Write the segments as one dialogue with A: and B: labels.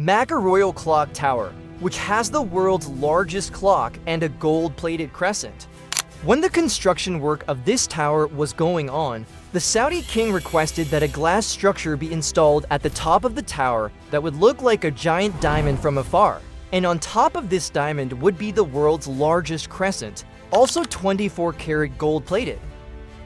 A: Makkah Royal Clock Tower, which has the world's largest clock and a gold-plated crescent. When the construction work of this tower was going on, the Saudi king requested that a glass structure be installed at the top of the tower that would look like a giant diamond from afar. And on top of this diamond would be the world's largest crescent, also 24-karat gold-plated.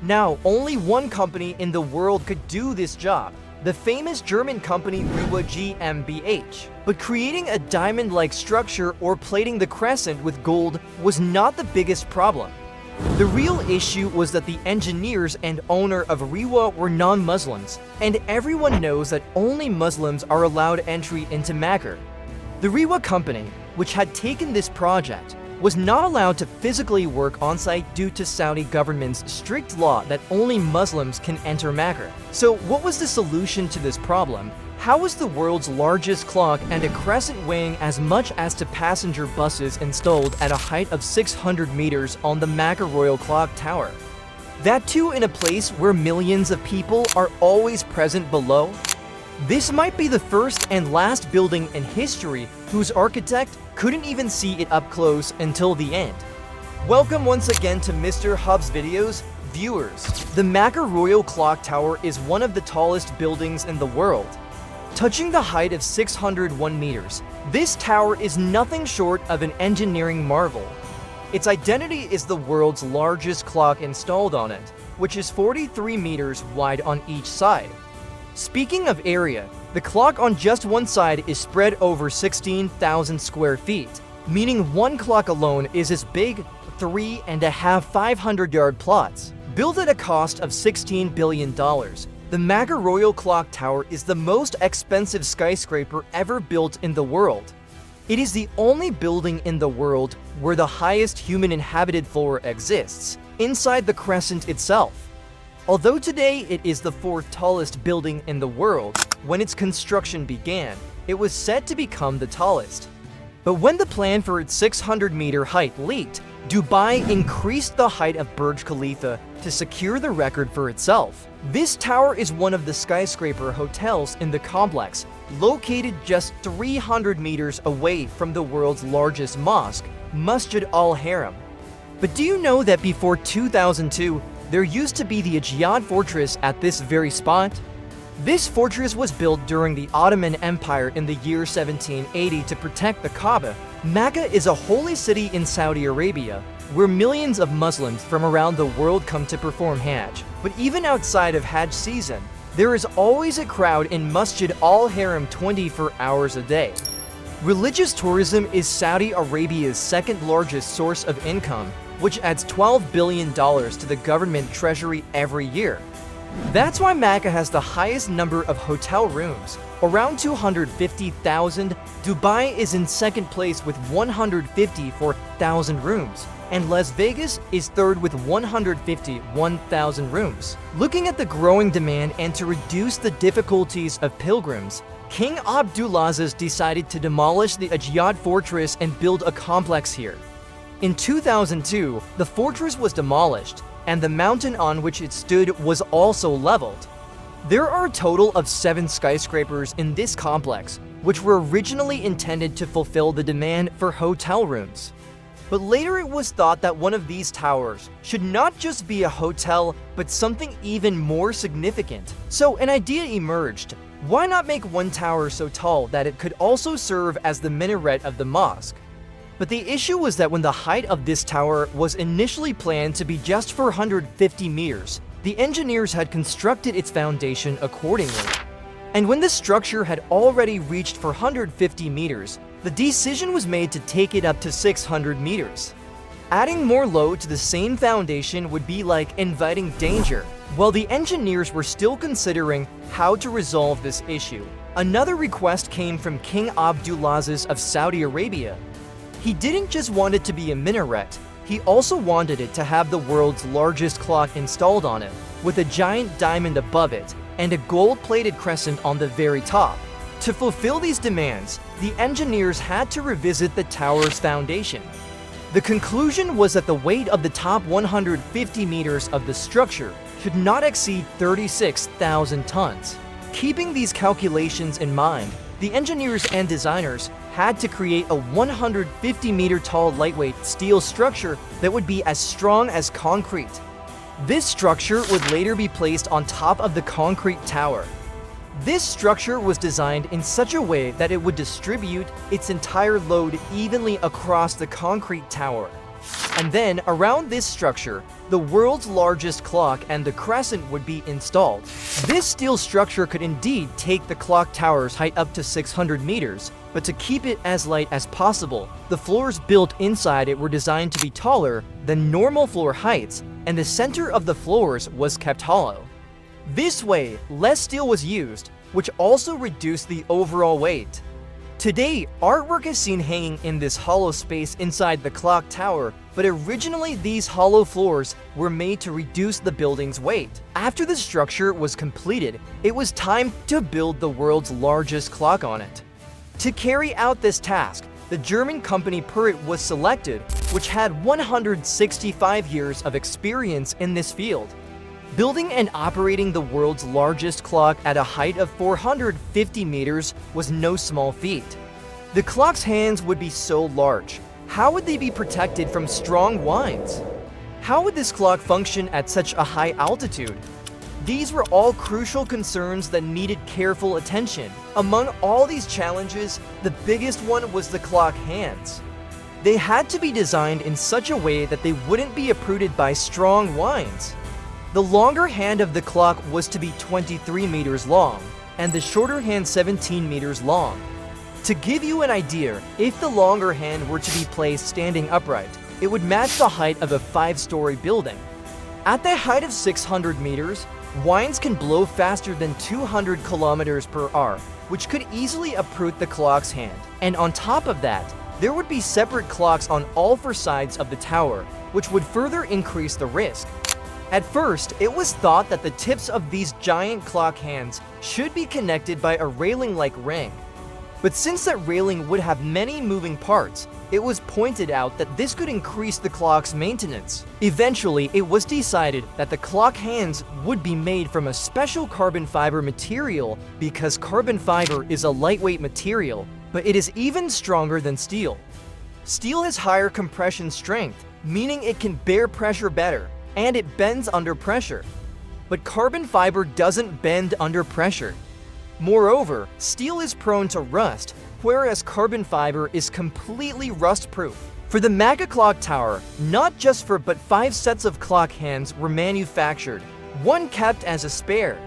A: Now, only one company in the world could do this job, the famous German company Rewa GmbH. But creating a diamond-like structure or plating the crescent with gold was not the biggest problem. The real issue was that the engineers and owner of Rewa were non-Muslims, and everyone knows that only Muslims are allowed entry into Mecca. The Rewa company, which had taken this project, was not allowed to physically work on-site due to Saudi government's strict law that only Muslims can enter Mecca. So what was the solution to this problem? How was the world's largest clock and a crescent weighing as much as two passenger buses installed at a height of 600 meters on the Makkah Royal Clock Tower? That too in a place where millions of people are always present below? This might be the first and last building in history whose architect couldn't even see it up close until the end. Welcome once again to Mr. Hub's videos, viewers. The Makkah Royal Clock Tower is one of the tallest buildings in the world, touching the height of 601 meters. This tower is nothing short of an engineering marvel. Its identity is the world's largest clock installed on it, which is 43 meters wide on each side. Speaking of area, the clock on just one side is spread over 16,000 square feet, meaning one clock alone is as big 3.5 500-yard plots. Built at a cost of $16 billion, the Makkah Royal Clock Tower is the most expensive skyscraper ever built in the world. It is the only building in the world where the highest human-inhabited floor exists, inside the crescent itself. Although today it is the fourth tallest building in the world, when its construction began, it was set to become the tallest. But when the plan for its 600-meter height leaked, Dubai increased the height of Burj Khalifa to secure the record for itself. This tower is one of the skyscraper hotels in the complex, located just 300 meters away from the world's largest mosque, Masjid al-Haram. But do you know that before 2002, there used to be the Ajiyad fortress at this very spot? This fortress was built during the Ottoman Empire in the year 1780 to protect the Kaaba. Mecca is a holy city in Saudi Arabia, where millions of Muslims from around the world come to perform Hajj. But even outside of Hajj season, there is always a crowd in Masjid al-Haram 24 hours a day. Religious tourism is Saudi Arabia's second largest source of income, which adds $12 billion to the government treasury every year. That's why Mecca has the highest number of hotel rooms, around 250,000. Dubai is in second place with 154,000 rooms, and Las Vegas is third with 151,000 rooms. Looking at the growing demand and to reduce the difficulties of pilgrims, King Abdulaziz decided to demolish the Ajiyad fortress and build a complex here. In 2002, the fortress was demolished, and the mountain on which it stood was also leveled. There are a total of 7 skyscrapers in this complex, which were originally intended to fulfill the demand for hotel rooms. But later it was thought that one of these towers should not just be a hotel, but something even more significant. So an idea emerged. Why not make one tower so tall that it could also serve as the minaret of the mosque? But the issue was that when the height of this tower was initially planned to be just 450 meters, the engineers had constructed its foundation accordingly. And when the structure had already reached 450 meters, the decision was made to take it up to 600 meters. Adding more load to the same foundation would be like inviting danger. While the engineers were still considering how to resolve this issue, another request came from King Abdulaziz of Saudi Arabia. He didn't just want it to be a minaret, he also wanted it to have the world's largest clock installed on it, with a giant diamond above it and a gold-plated crescent on the very top. To fulfill these demands, the engineers had to revisit the tower's foundation. The conclusion was that the weight of the top 150 meters of the structure should not exceed 36,000 tons. Keeping these calculations in mind, The engineers and designers had to create a 150-meter-tall lightweight steel structure that would be as strong as concrete. This structure would later be placed on top of the concrete tower. This structure was designed in such a way that it would distribute its entire load evenly across the concrete tower. And then, around this structure, the world's largest clock and the crescent would be installed. This steel structure could indeed take the clock tower's height up to 600 meters, but to keep it as light as possible, the floors built inside it were designed to be taller than normal floor heights, and the center of the floors was kept hollow. This way, less steel was used, which also reduced the overall weight. Today, artwork is seen hanging in this hollow space inside the clock tower, but originally these hollow floors were made to reduce the building's weight. After the structure was completed, it was time to build the world's largest clock on it. To carry out this task, the German company Purit was selected, which had 165 years of experience in this field. Building and operating the world's largest clock at a height of 450 meters was no small feat. The clock's hands would be so large. How would they be protected from strong winds? How would this clock function at such a high altitude? These were all crucial concerns that needed careful attention. Among all these challenges, the biggest one was the clock hands. They had to be designed in such a way that they wouldn't be uprooted by strong winds. The longer hand of the clock was to be 23 meters long, and the shorter hand 17 meters long. To give you an idea, if the longer hand were to be placed standing upright, it would match the height of a 5-story building. At the height of 600 meters, winds can blow faster than 200 kilometers per hour, which could easily uproot the clock's hand. And on top of that, there would be separate clocks on all 4 sides of the tower, which would further increase the risk. At first, it was thought that the tips of these giant clock hands should be connected by a railing-like ring. But since that railing would have many moving parts, it was pointed out that this could increase the clock's maintenance. Eventually, it was decided that the clock hands would be made from a special carbon fiber material because carbon fiber is a lightweight material, but it is even stronger than steel. Steel has higher compression strength, meaning it can bear pressure better, and it bends under pressure. But carbon fiber doesn't bend under pressure. Moreover, steel is prone to rust, whereas carbon fiber is completely rust-proof. For the Mecca Clock Tower, not just 4 but 5 sets of clock hands were manufactured, one kept as a spare.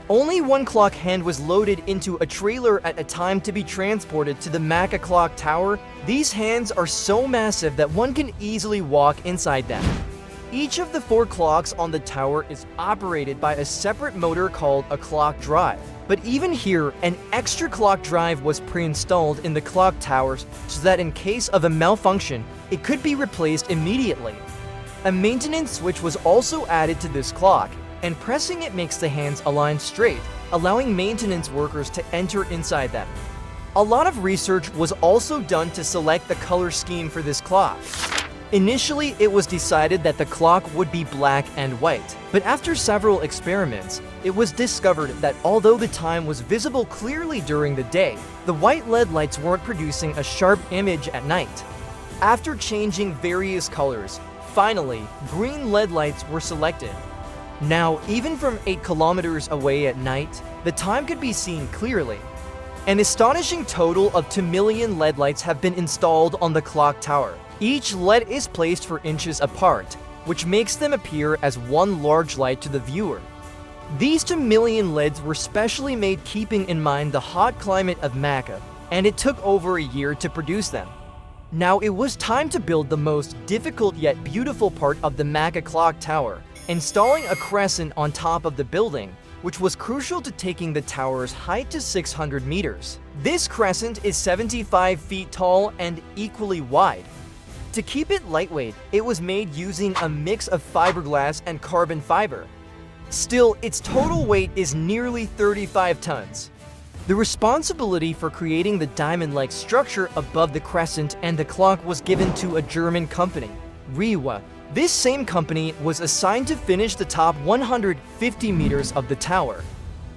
A: Only one clock hand was loaded into a trailer at a time to be transported to the Mecca Clock Tower. These hands are so massive that one can easily walk inside them. Each of the 4 clocks on the tower is operated by a separate motor called a clock drive. But even here, an extra clock drive was pre-installed in the clock towers so that in case of a malfunction, it could be replaced immediately. A maintenance switch was also added to this clock, and pressing it makes the hands align straight, allowing maintenance workers to enter inside them. A lot of research was also done to select the color scheme for this clock. Initially, it was decided that the clock would be black and white, but after several experiments, it was discovered that although the time was visible clearly during the day, the white LED lights weren't producing a sharp image at night. After changing various colors, finally, green LED lights were selected. Now, even from 8 kilometers away at night, the time could be seen clearly. An astonishing total of 2 million LED lights have been installed on the clock tower. Each LED is placed 4 inches apart, which makes them appear as one large light to the viewer. These 2 million LEDs were specially made keeping in mind the hot climate of Mecca, and it took over a year to produce them. Now it was time to build the most difficult yet beautiful part of the Mecca Clock Tower, installing a crescent on top of the building, which was crucial to taking the tower's height to 600 meters. This crescent is 75 feet tall and equally wide. To keep it lightweight, it was made using a mix of fiberglass and carbon fiber. Still, its total weight is nearly 35 tons. The responsibility for creating the diamond-like structure above the crescent and the clock was given to a German company, Rewa. This same company was assigned to finish the top 150 meters of the tower.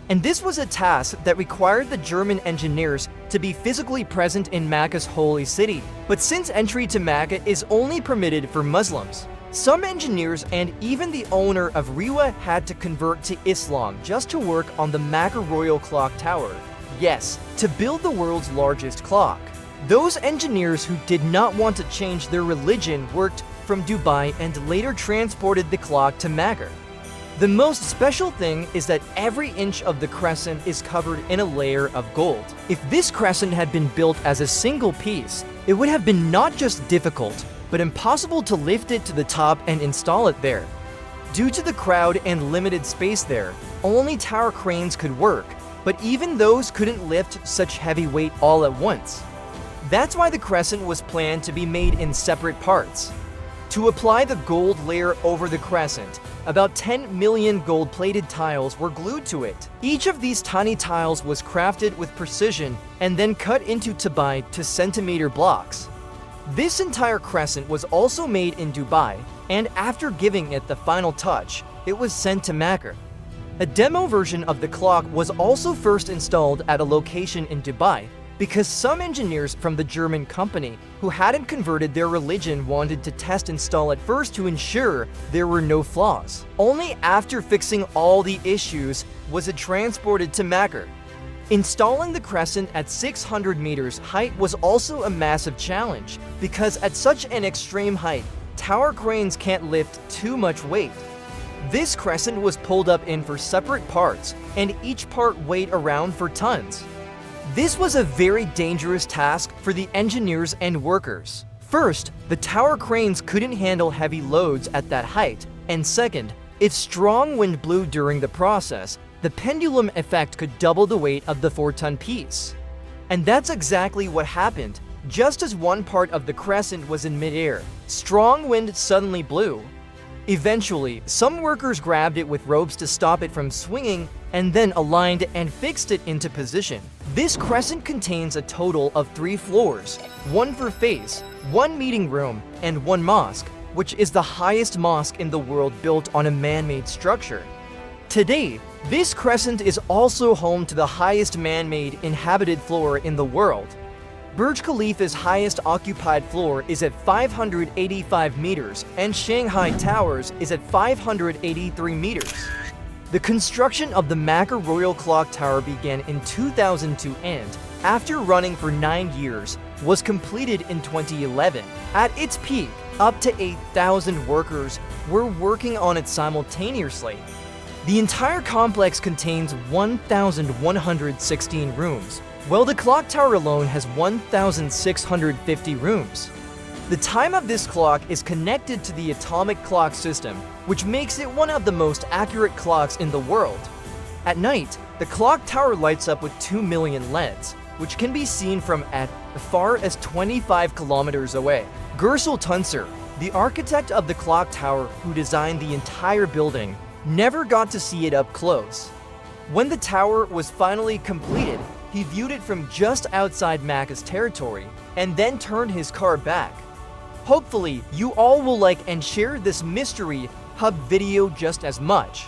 A: And this was a task that required the German engineers to be physically present in Mecca's holy city. But since entry to Mecca is only permitted for Muslims, some engineers and even the owner of Rewa had to convert to Islam just to work on the Makkah Royal Clock Tower. Yes, to build the world's largest clock. Those engineers who did not want to change their religion worked from Dubai and later transported the clock to Mecca. The most special thing is that every inch of the crescent is covered in a layer of gold. If this crescent had been built as a single piece, it would have been not just difficult, but impossible to lift it to the top and install it there. Due to the crowd and limited space there, only tower cranes could work, but even those couldn't lift such heavy weight all at once. That's why the crescent was planned to be made in separate parts. To apply the gold layer over the crescent, about 10 million gold-plated tiles were glued to it. Each of these tiny tiles was crafted with precision and then cut into Dubai to centimeter blocks. This entire crescent was also made in Dubai, and after giving it the final touch, it was sent to Mecca. A demo version of the clock was also first installed at a location in Dubai, because some engineers from the German company who hadn't converted their religion wanted to test install it first to ensure there were no flaws. Only after fixing all the issues was it transported to Mecca. Installing the crescent at 600 meters height was also a massive challenge, because at such an extreme height, tower cranes can't lift too much weight. This crescent was pulled up in for separate parts, and each part weighed around 4 tons. This was a very dangerous task for the engineers and workers. First, the tower cranes couldn't handle heavy loads at that height, and second, if strong wind blew during the process, the pendulum effect could double the weight of the 4-ton piece. And that's exactly what happened. Just as one part of the crescent was in midair, strong wind suddenly blew. Eventually, some workers grabbed it with ropes to stop it from swinging and then aligned and fixed it into position. This crescent contains a total of 3 floors, 1 for face, 1 meeting room, and 1 mosque, which is the highest mosque in the world built on a man-made structure. Today, this crescent is also home to the highest man-made inhabited floor in the world. Burj Khalifa's highest occupied floor is at 585 meters, and Shanghai Towers is at 583 meters. The construction of the Makkah Royal Clock Tower began in 2002 and, after running for 9 years, was completed in 2011. At its peak, up to 8,000 workers were working on it simultaneously. The entire complex contains 1,116 rooms, while the clock tower alone has 1,650 rooms. The time of this clock is connected to the atomic clock system, which makes it one of the most accurate clocks in the world. At night, the clock tower lights up with 2 million LEDs, which can be seen from as far as 25 kilometers away. Gersel Tuncer, the architect of the clock tower who designed the entire building, never got to see it up close. When the tower was finally completed, he viewed it from just outside Mecca's territory and then turned his car back. Hopefully, you all will like and share this mystery hub video just as much.